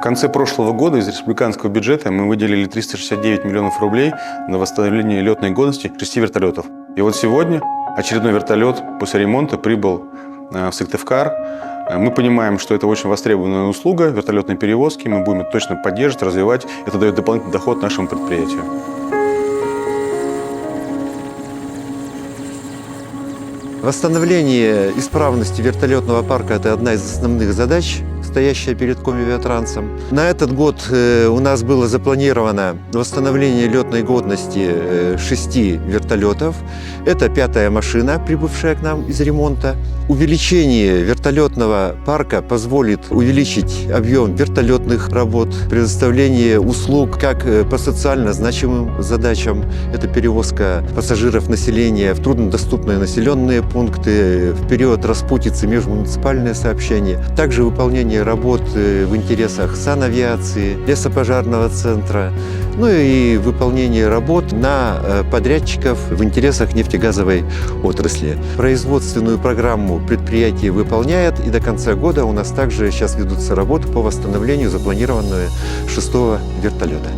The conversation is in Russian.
конце прошлого года из республиканского бюджета мы выделили 369 миллионов рублей на восстановление летной годности 6 вертолетов. И вот сегодня очередной вертолет после ремонта прибыл в Сыктывкар. Мы понимаем, что это очень востребованная услуга, вертолетной перевозки. Мы будем это точно поддерживать, развивать. Это дает дополнительный доход нашему предприятию. Восстановление исправности вертолетного парка – это одна из основных задач, стоящая перед Комавиатрансом. На этот год у нас было запланировано восстановление летной годности 6 вертолетов. Это 5-я машина, прибывшая к нам из ремонта. Увеличение вертолетного парка позволит увеличить объем вертолетных работ, предоставление услуг как по социально значимым задачам. Это перевозка пассажиров населения в труднодоступные населенные пункты, в период распутицы межмуниципальные сообщения. Также выполнение работ в интересах санавиации, лесопожарного центра, ну и выполнение работ на подрядчиков в интересах нефтегазовой отрасли. Производственную программу предприятие выполняет, и до конца года у нас также сейчас ведутся работы по восстановлению запланированного 6-го вертолета.